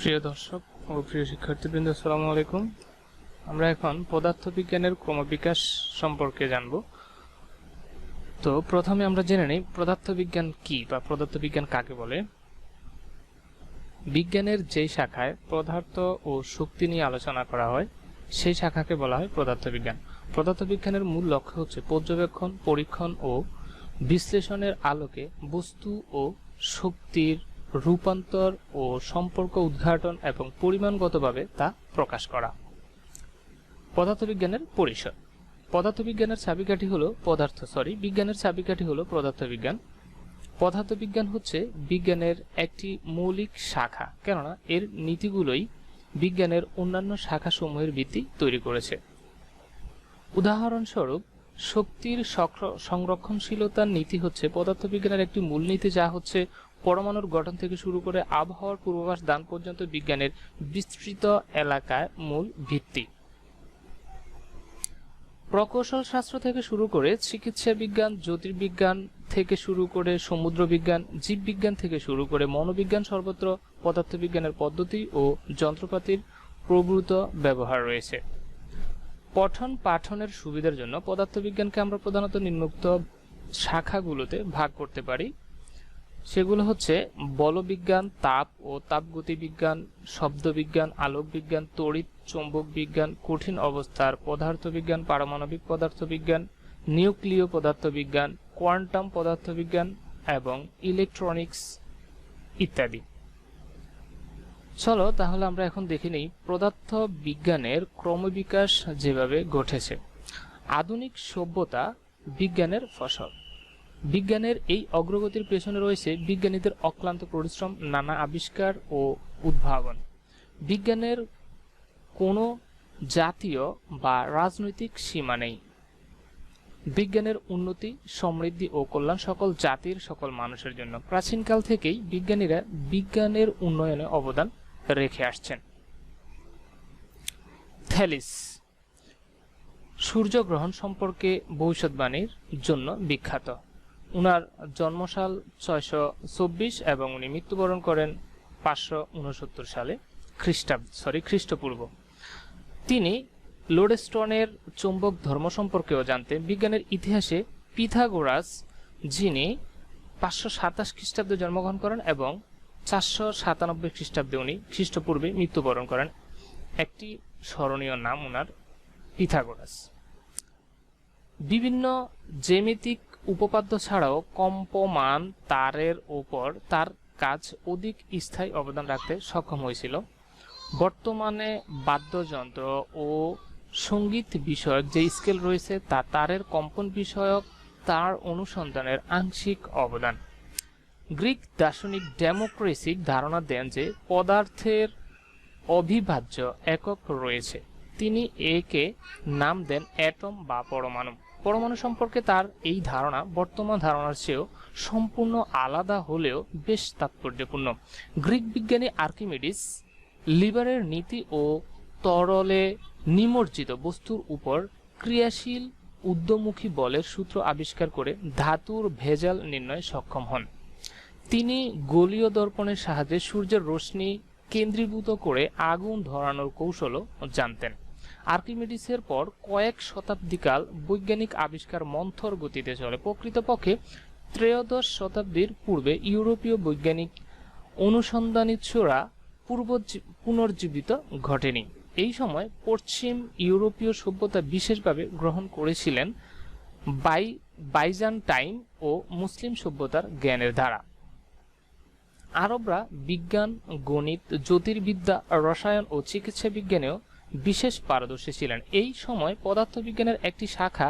প্রিয় দর্শক ও প্রিয় শিক্ষার্থীবৃন্দ, আসসালামু আলাইকুম। আমরা এখন পদার্থবিজ্ঞানের ক্রমবিকাশ সম্পর্কে জানব। তো প্রথমে আমরা জেনে নিই পদার্থবিজ্ঞান কি বা পদার্থবিজ্ঞান কাকে বলে। বিজ্ঞানের যেই শাখায় পদার্থ ও শক্তি নিয়ে আলোচনা করা হয় সেই শাখাকে বলা হয় পদার্থবিজ্ঞান। পদার্থবিজ্ঞানের মূল লক্ষ্য হচ্ছে পর্যবেক্ষণ, পরীক্ষণ ও বিশ্লেষণের আলোকে বস্তু ও শক্তির রূপান্তর ও সম্পর্ক উদ্ঘাটন এবং পরিমাণগতভাবে তা প্রকাশ করা। পদার্থবিজ্ঞানের পরিসর। বিজ্ঞানের চাবিকাঠি হলো পদার্থবিজ্ঞান। পদার্থবিজ্ঞান হচ্ছে বিজ্ঞানের একটি মৌলিক শাখা, কেননা এর নীতিগুলোই বিজ্ঞানের অন্যান্য শাখাসমূহের ভিত্তি তৈরি করেছে। উদাহরণস্বরূপ, শক্তির সংরক্ষণশীলতার নীতি হচ্ছে পদার্থবিজ্ঞানের একটি মূলনীতি, যা হচ্ছে পরমাণুর গঠন থেকে শুরু করে আবহাওয়ার পূর্বাভাস দান পর্যন্ত বিজ্ঞানের বিস্তৃত এলাকায় মূল ভিত্তি। প্রকৌশল শাস্ত্র থেকে শুরু করে চিকিৎসা বিজ্ঞান, জ্যোতির্বিজ্ঞান থেকে শুরু করে সমুদ্র বিজ্ঞান, জীববিজ্ঞান থেকে শুরু করে মনোবিজ্ঞান, সর্বত্র পদার্থবিজ্ঞানের পদ্ধতি ও যন্ত্রপাতির প্রভূত ব্যবহার রয়েছে। পঠন পাঠনের সুবিধার জন্য পদার্থবিজ্ঞানকে আমরা প্রধানত নিম্নোক্ত শাখাগুলোতে ভাগ করতে পারি। সেগুলো হচ্ছে বলবিজ্ঞান, তাপ ও তাপগতিবিজ্ঞান, শব্দবিজ্ঞান, আলোকবিজ্ঞান, তড়িৎ চৌম্বক বিজ্ঞান, কঠিন অবস্থার পদার্থবিজ্ঞান, পারমাণবিক পদার্থবিজ্ঞান, নিউক্লিয় পদার্থবিজ্ঞান, কোয়ান্টাম পদার্থবিজ্ঞান এবং ইলেকট্রনিক্স ইত্যাদি। চলো তাহলে আমরা এখন দেখে নিই পদার্থ বিজ্ঞানের ক্রমবিকাশ যেভাবে ঘটেছে। আধুনিক সভ্যতা বিজ্ঞানের ফসল। বিজ্ঞানের এই অগ্রগতির পেছনে রয়েছে বিজ্ঞানীদের অক্লান্ত পরিশ্রম, নানা আবিষ্কার ও উদ্ভাবন। বিজ্ঞানের কোনো জাতীয় বা রাজনৈতিক সীমা নেই। বিজ্ঞানের উন্নতি, সমৃদ্ধি ও কল্যাণ সকল জাতির, সকল মানুষের জন্য। প্রাচীনকাল থেকেই বিজ্ঞানীরা বিজ্ঞানের উন্নয়নে অবদান রেখে আসছেন। থ্যালিস সূর্যগ্রহণ সম্পর্কে ভবিষ্যৎবাণীর জন্য বিখ্যাত। উনার জন্মসাল 624 এবং উনি মৃত্যুবরণ করেন 569 সালে খ্রিস্টপূর্ব। তিনি লোডস্টোনের চৌম্বক ধর্ম সম্পর্কেও জানতেন। বিজ্ঞানের ইতিহাসে পিথাগোরাস, যিনি 527 খ্রিস্টাব্দে জন্মগ্রহণ করেন এবং 497 খ্রিস্টাব্দে উনি খ্রিস্টপূর্বে মৃত্যুবরণ করেন, একটি স্মরণীয় নাম উনার পিথাগোরাস। বিভিন্ন জ্যামিতিক উপপাদ্য ছাড়াও কম্পমান তারের উপর তার কাজ অধিক স্থায়ী অবদান রাখতে সক্ষম হয়েছিল। বর্তমানে বাদ্যযন্ত্র ও সঙ্গীত বিষয়ক যে স্কেল রয়েছে তা তারের কম্পন বিষয়ক তার অনুসন্ধানের আংশিক অবদান। গ্রিক দার্শনিক ডেমোক্রেসিক ধারণা দেন যে পদার্থের অবিভাজ্য একক রয়েছে। তিনি একে নাম দেন অ্যাটম বা পরমাণু। পরমাণু সম্পর্কে তার এই ধারণা বর্তমান ধারণার চেয়েও সম্পূর্ণ আলাদা হলেও বেশ তাৎপর্যপূর্ণ। গ্রিক বিজ্ঞানী আর্কিমিডিস লিবারের নীতি ও তরলে নিমজ্জিত বস্তুর উপর ক্রিয়াশীল ঊর্ধ্বমুখী বলের সূত্র আবিষ্কার করে ধাতুর ভেজাল নির্ণয়ে সক্ষম হন। তিনি গোলীয় দর্পণের সাহায্যে সূর্যের রশ্মি কেন্দ্রীভূত করে আগুন ধরানোর কৌশলও জানতেন। আর্কিমিডিসের পর কয়েক শতাব্দীকাল বৈজ্ঞানিক আবিষ্কার মন্থর গতিতে চলে। প্রকৃতপক্ষে ত্রয়োদশ শতাব্দীর পূর্বে ইউরোপীয় বৈজ্ঞানিক অনুসন্ধানীরা পুনর্জীবিত ঘটেনি। এই সময় পশ্চিম ইউরোপীয় সভ্যতা বিশেষভাবে গ্রহণ করেছিলেন বাইজান্টাইন ও মুসলিম সভ্যতার জ্ঞানের ধারা। আরবরা বিজ্ঞান, গণিত, জ্যোতির্বিদ্যা, রসায়ন ও চিকিৎসা বিজ্ঞানেও বিশেষ পারদর্শী ছিলেন। এই সময় পদার্থবিজ্ঞানের একটি শাখা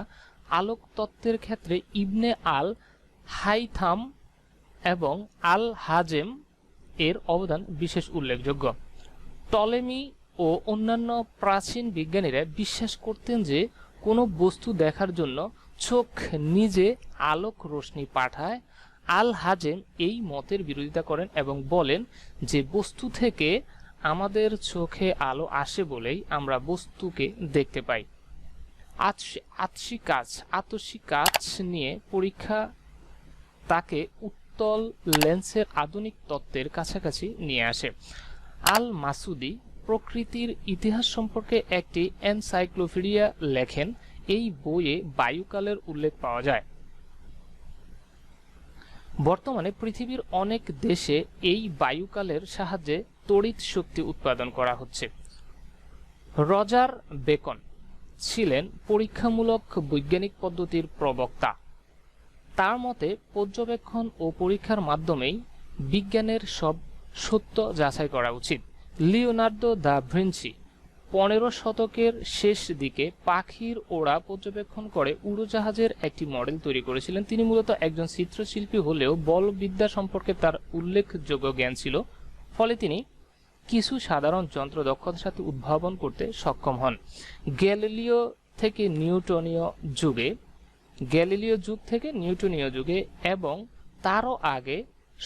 আলোক তত্ত্বের ক্ষেত্রে ইবনে আল হাইথাম এবং আল হাজেম এর অবদান বিশেষ উল্লেখযোগ্য। টলেমি ও অন্যান্য প্রাচীন বিজ্ঞানীরা বিশ্বাস করতেন যে কোনো বস্তু দেখার জন্য চোখ নিজে আলোক রশ্মি পাঠায়। আল হাজেম এই মতের বিরোধিতা করেন এবং বলেন যে বস্তু থেকে আমাদের চোখে আলো আসে বলেই আমরা বস্তুকে দেখতে পাই। আতসী কাচ নিয়ে পরীক্ষা তাকে উত্তল লেন্সের আধুনিক তত্ত্বের কাছাকাছি নিয়ে আসে। আল মাসুদি প্রকৃতির ইতিহাস সম্পর্কে একটি এনসাইক্লোপিডিয়া লেখেন। এই বইয়ে বায়ুকালের উল্লেখ পাওয়া যায়। বর্তমানে পৃথিবীর অনেক দেশে এই বায়ুকালের সাহায্যে তড়িৎ শক্তি উৎপাদন করা হচ্ছে। রজার বেকন ছিলেন পরীক্ষামূলক বৈজ্ঞানিক পদ্ধতির প্রবক্তা। তার মতে পর্যবেক্ষণ ও পরীক্ষার মাধ্যমেই বিজ্ঞানের সব সত্য যাচাই করা উচিত। লিওনার্দো দা ভিঞ্চি 15 শতকের শেষ দিকে পাখির ওড়া পর্যবেক্ষণ করে উড়োজাহাজের একটি মডেল তৈরি করেছিলেন। তিনি মূলত একজন চিত্রশিল্পী হলেও বলবিদ্যা সম্পর্কে তার উল্লেখযোগ্য জ্ঞান ছিল, ফলে তিনি কিছু সাধারণ যন্ত্র দক্ষতার সাথে উদ্ভাবন করতে সক্ষম হন। গ্যালিলিও যুগ থেকে নিউটনীয় যুগে এবং তারও আগে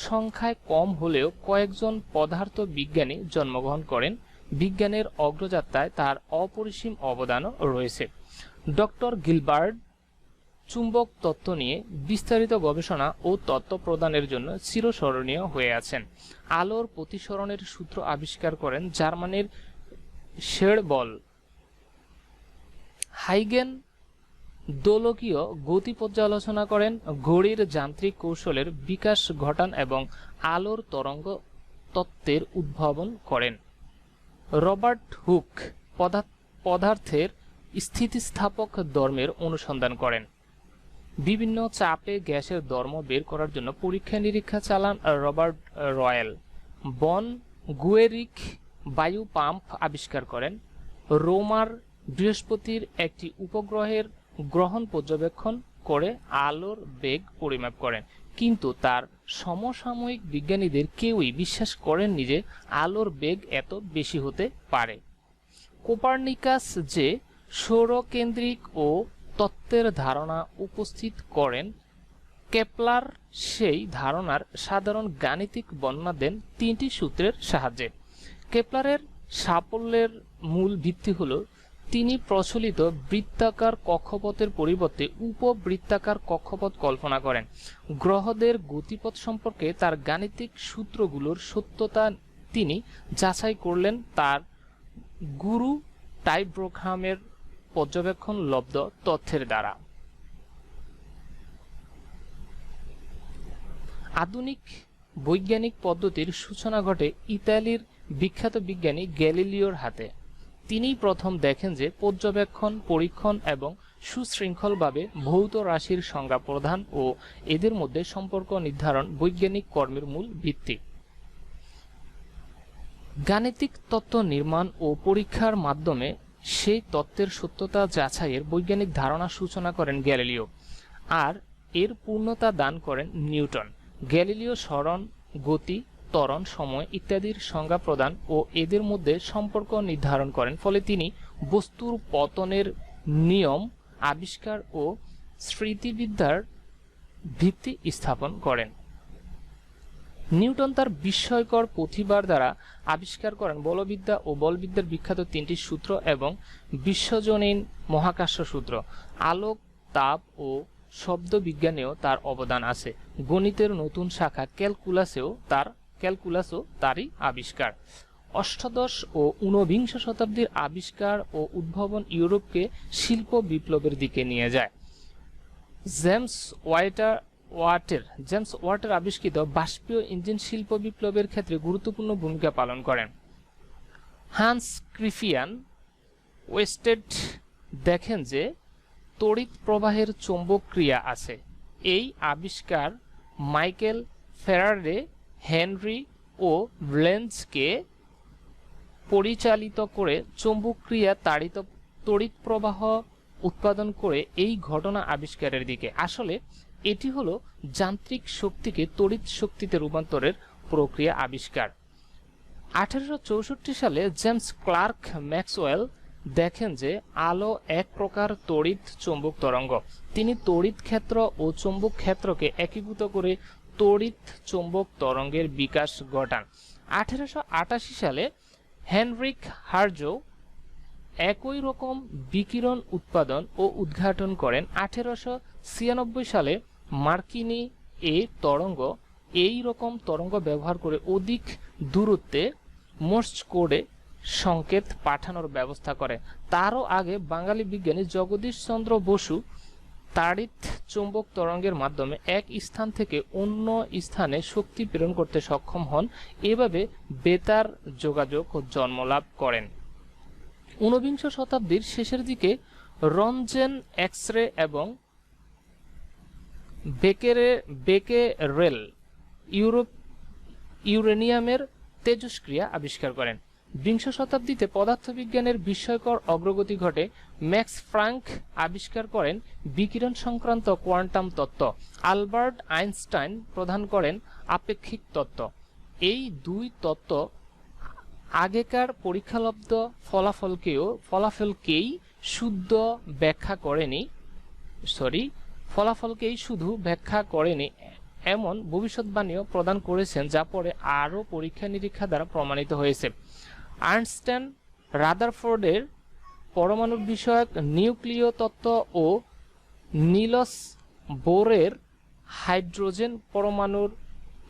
সংখ্যায় কম হলেও কয়েকজন পদার্থ বিজ্ঞানী জন্মগ্রহণ করেন। বিজ্ঞানের অগ্রযাত্রায় তার অপরিসীম অবদানও রয়েছে। ডক্টর গিলবার্ট চুম্বক তত্ত্ব নিয়ে বিস্তারিত গবেষণা ও তত্ত্ব প্রদানের জন্য চিরস্মরণীয় হয়ে আছেন। আলোর প্রতিসরণের সূত্র আবিষ্কার করেন জার্মানির শেরবল। হাইগেন দোলকীয় গতি পর্যালোচনা করেন, ঘড়ির যান্ত্রিক কৌশলের বিকাশ ঘটান এবং আলোর তরঙ্গ তত্ত্বের উদ্ভাবন করেন। রবার্ট হুক পদার্থের স্থিতিস্থাপক ধর্মের অনুসন্ধান করেন। বিভিন্ন চাপে গ্যাসের ধর্ম বের করার জন্য পরীক্ষা নিরীক্ষা চালান রবার্ট রয়েল। বন গুয়েরিক বায়ু পাম্প আবিষ্কার করেন। রোমার বৃহস্পতির একটি উপগ্রহের গ্রহণ পর্যবেক্ষণ করে আলোর বেগ পরিমাপ করেন, কিন্তু তার সমসাময়িক বিজ্ঞানীদের কেউই বিশ্বাস করেননি যে আলোর বেগ এত বেশি হতে পারে। কোপার্নিকাস যে সৌরকেন্দ্রিক ও তত্ত্বের ধারণা উপস্থিত করেন, কেপলার সেই ধারণার সাধারণ গাণিতিক বর্ণনা দেন 3টি সূত্রের সাহায্যে। কেপলারের সাফল্যের মূল ভিত্তি হল তিনি প্রচলিত বৃত্তাকার কক্ষপথের পরিবর্তে উপবৃত্তাকার কক্ষপথ কল্পনা করেন। গ্রহদের গতিপথ সম্পর্কে তার গাণিতিক সূত্রগুলোর সত্যতা তিনি যাচাই করলেন তার গুরু টাইব্রোগ্রামের পর্যবেক্ষণ লব্ধ তথ্যের দ্বারা। আধুনিক বৈজ্ঞানিক পদ্ধতির সূচনা ঘটে ইতালির বিখ্যাত বিজ্ঞানী গ্যালিলিওর হাতে। তিনিই প্রথম দেখেন যে পর্যবেক্ষণ, পরীক্ষণ এবং সুশৃঙ্খলভাবে ভৌত রাশির সংজ্ঞা প্রদান ও এদের মধ্যে সম্পর্ক নির্ধারণ বৈজ্ঞানিক কর্মের মূল ভিত্তি। গাণিতিক তত্ত্ব নির্মাণ ও পরীক্ষার মাধ্যমে সেই তত্ত্বের সত্যতা যাচাইয়ের বৈজ্ঞানিক ধারণা সূচনা করেন গ্যালিলিও, আর এর পূর্ণতা দান করেন নিউটন। গ্যালিলিও সরণ, গতি, ত্বরণ, সময় ইত্যাদির সংজ্ঞা প্রদান ও এদের মধ্যে সম্পর্ক নির্ধারণ করেন, ফলে তিনি বস্তুর পতনের নিয়ম আবিষ্কার ও স্মৃতিবিদ্যার ভিত্তি স্থাপন করেন। নিউটন তার বিস্ময়কর প্রতিভার দ্বারা আবিষ্কার করেন বলবিদ্যা ও বলবিদ্যার বিখ্যাত 3টি সূত্র এবং বিশ্বজনীন মহাকাশ সূত্র। আলোক, তাপ ও শব্দ বিজ্ঞানেও তার অবদান আছে। গণিতের নতুন শাখা ক্যালকুলাসও তারই আবিষ্কার। অষ্টাদশ ও ঊনবিংশ শতাব্দীর আবিষ্কার ও উদ্ভাবন ইউরোপকে শিল্প বিপ্লবের দিকে নিয়ে যায়। জেমস ওয়াটের আবিষ্কৃত বাষ্পীয় ইঞ্জিন শিল্প বিপ্লবের ক্ষেত্রে গুরুত্বপূর্ণ ভূমিকা পালন করেন। হান্স ক্রিস্টিয়ান ওয়েস্টেড দেখেন যে তড়িৎ প্রবাহের চৌম্বক ক্রিয়া আছে। এই আবিষ্কার মাইকেল ফ্যারাডে, হেনরি ও লেন্জকে পরিচালিত করে চৌম্বক ক্রিয়া তাড়িত তড়িৎ প্রবাহ উৎপাদন করে এই ঘটনা আবিষ্কারের দিকে। আসলে এটি হলো যান্ত্রিক শক্তিকে তড়িৎ শক্তিতে রূপান্তরের প্রক্রিয়া আবিষ্কার। 1864 সালে জেমস ক্লার্ক ম্যাক্সওয়েল দেখেন যে আলো এক প্রকার তড়িৎ চৌম্বক তরঙ্গ। তিনি তড়িৎ ক্ষেত্র ও চৌম্বক ক্ষেত্রকে একীভূত করে তড়িৎ চৌম্বক তরঙ্গের বিকাশ ঘটান। 1888 সালে হেনরিক হার্জো একই রকম বিকিরণ উৎপাদন ও উদ্ঘাটন করেন। 1896 সালে মার্কিনি এই রকম তরঙ্গ ব্যবহার করে অধিক দূরত্বে মোর্স কোডে সংকেত পাঠানোর ব্যবস্থা করে। তারও আগে বাঙালি বিজ্ঞানী জগদীশ চন্দ্র বসু তাড়িৎ চৌম্বক তরঙ্গের মাধ্যমে এক স্থান থেকে অন্য স্থানে শক্তি প্রেরণ করতে সক্ষম হন। এভাবে বেতার যোগাযোগ জন্মলাভ করেন। ঊনবিংশ শতাব্দীর শেষের দিকে রনজেন এক্স-রে এবং বেকেরেল ইউরেনিয়ামের তেজস্ক্রিয়া আবিষ্কার করেন। বিংশ শতাব্দীতে পদার্থবিজ্ঞানের বিস্ময়কর অগ্রগতি ঘটে। ম্যাক্স প্লাঙ্ক আবিষ্কার করেন বিকিরণ সংক্রান্ত কোয়ান্টাম তত্ত্ব। আলবার্ট আইনস্টাইন প্রদান করেন আপেক্ষিক তত্ত্ব। এই দুই তত্ত্ব আগেকার পরীক্ষালব্ধ ফলাফলকেই শুধু ব্যাখ্যা করেনি এমন ভবিষ্যৎবাণীও প্রদান করেছেন, যা পরে আরও পরীক্ষা নিরীক্ষা দ্বারা প্রমাণিত হয়েছে। আর্নস্ট রাদারফোর্ডের পরমাণু বিষয়ক নিউক্লিয় তত্ত্ব ও নিলস বোরের হাইড্রোজেন পরমাণুর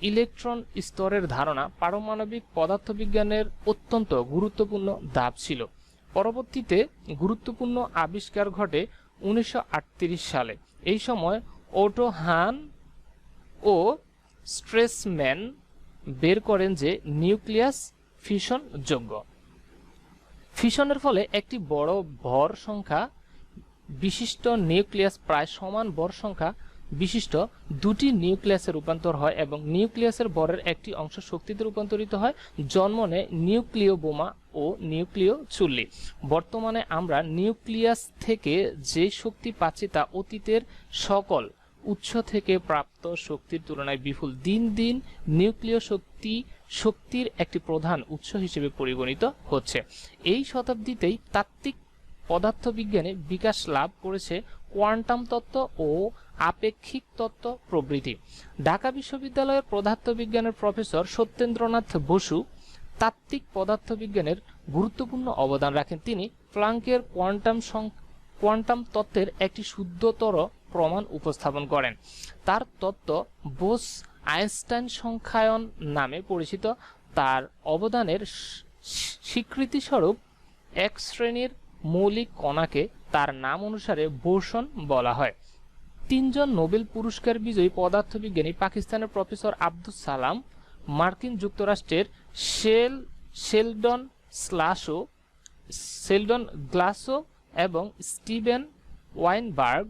ইলেকট্রন স্তরের ধারণা পারমাণবিক পদার্থবিজ্ঞানের অত্যন্ত গুরুত্বপূর্ণ ধাপ ছিল। পরবর্তীতে গুরুত্বপূর্ণ আবিষ্কার ঘটে 1938 সালে। এই সময় ওটো হান ও স্ট্রেসম্যান বের করেন যে নিউক্লিয়াস ফিশন যোগ্য। ফিশনের ফলে একটি বড় ভর সংখ্যা বিশিষ্ট নিউক্লিয়াস প্রায় সমান ভর সংখ্যা বিশিষ্ট দুটি নিউক্লিয়াসে রূপান্তর হয় এবং নিউক্লিয়াসের ভরের একটি অংশ শক্তিতে রূপান্তরিত হয়। জন্ম নেয় নিউক্লিয় বোমা ও নিউক্লিয় চুল্লি। বর্তমানে আমরা নিউক্লিয়াস থেকে যে শক্তি পাচ্ছি তা অতীতের সকল উৎস থেকে প্রাপ্ত শক্তির তুলনায় বিপুল। দিন দিন নিউক্লিয় শক্তির একটি প্রধান উৎস হিসেবে পরিগণিত হচ্ছে। এই শতাব্দীতেই তাত্ত্বিক পদার্থবিজ্ঞানে বিকাশ লাভ করেছে কোয়ান্টাম তত্ত্ব ও আপেক্ষিক তত্ত্ব প্রভৃতি। ঢাকা বিশ্ববিদ্যালয়ের পদার্থবিজ্ঞানের প্রফেসর সত্যেন্দ্রনাথ বসু তাত্ত্বিক পদার্থবিজ্ঞানের গুরুত্বপূর্ণ অবদান রাখেন। তিনি প্লাঙ্কের কোয়ান্টাম তত্ত্বের একটি শুদ্ধতর প্রমাণ উপস্থাপন করেন। তার তত্ত্ব বোস-আইনস্টাইন সংখ্যায়ন নামে পরিচিত। তার অবদানের স্বীকৃতিস্বরূপ এক শ্রেণীর মৌলিক কণাকে তার নাম অনুসারে বোসন বলা হয়। তিনজন নোবেল পুরস্কার বিজয়ী পদার্থবিজ্ঞানী পাকিস্তানের প্রফেসর আব্দুস সালাম, মার্কিন যুক্তরাষ্ট্রের শেলডন গ্লাসো এবং স্টিভেন ওয়াইনবার্গ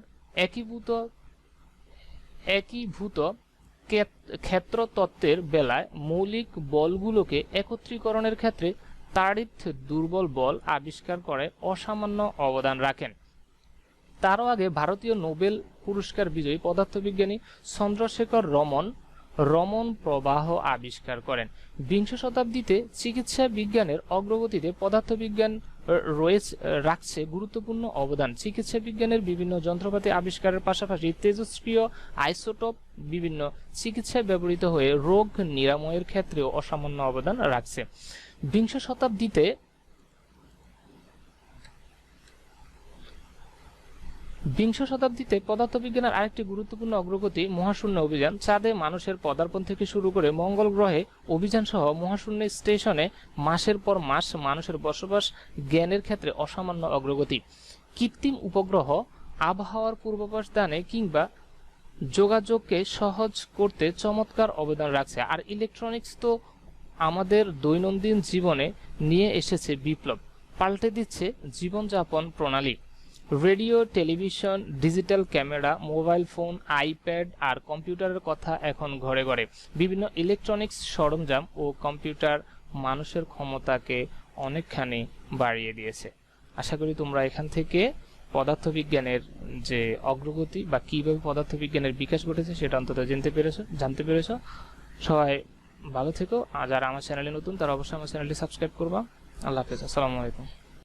একীভূত ক্ষেত্রতত্ত্বের বেলায় মৌলিক বলগুলোকে একত্রীকরণের ক্ষেত্রে তাড়িৎ দুর্বল বল আবিষ্কার করে অসামান্য অবদান রাখেন। তারও আগে ভারতীয় নোবেল পুরস্কার বিজয়ী পদার্থবিজ্ঞানী চন্দ্রশেখর রমন প্রবাহ আবিষ্কার করেন। বিংশ শতাব্দীতে চিকিৎসা বিজ্ঞানের অগ্রগতিতে পদার্থবিজ্ঞান রাখছে গুরুত্বপূর্ণ অবদান। চিকিৎসা বিজ্ঞানের বিভিন্ন যন্ত্রপাতি আবিষ্কারের পাশাপাশি তেজস্ক্রিয় আইসোটোপ বিভিন্ন চিকিৎসায় ব্যবহৃত হয়ে রোগ নিরাময়ের ক্ষেত্রেও অসামান্য অবদান রাখছে। বিংশ শতাব্দীতে পদার্থবিজ্ঞানের আরেকটি গুরুত্বপূর্ণ অগ্রগতি মহাশূন্য অভিযান। চাঁদে মানুষের পদার্পণ থেকে শুরু করে মঙ্গল গ্রহে অভিযান সহ মহাশূন্য স্টেশনে মাসের পর মাস মানুষের বসবাস জ্ঞানের ক্ষেত্রে অসামান্য অগ্রগতি। কৃত্রিম উপগ্রহ আবহাওয়ার পূর্বাভাস দানে কিংবা যোগাযোগকে সহজ করতে চমৎকার অবদান রাখছে। আর ইলেকট্রনিক্স তো আমাদের দৈনন্দিন জীবনে নিয়ে এসেছে বিপ্লব, পাল্টে দিচ্ছে জীবনযাপন প্রণালী। Radio, television, digital camera, mobile phone, iPad আর কম্পিউটারের কথা এখন ঘরে ঘরে। বিভিন্ন ইলেকট্রনিক্স সরঞ্জাম ও কম্পিউটার মানুষের ক্ষমতাকে অনেকখানি বাড়িয়ে দিয়েছে। আশা করি তোমরা এখান থেকে পদার্থবিজ্ঞানের যে অগ্রগতি বা কিভাবে পদার্থবিজ্ঞানের বিকাশ ঘটেছে সেটা অন্তত জানতে পেরেছো। সবাই ভালো থেকো। আর যারা আমার চ্যানেলে নতুন তারা অবশ্যই আমার চ্যানেলটি সাবস্ক্রাইব করবা। আল্লাহ হাফেজ। আসসালামু আলাইকুম।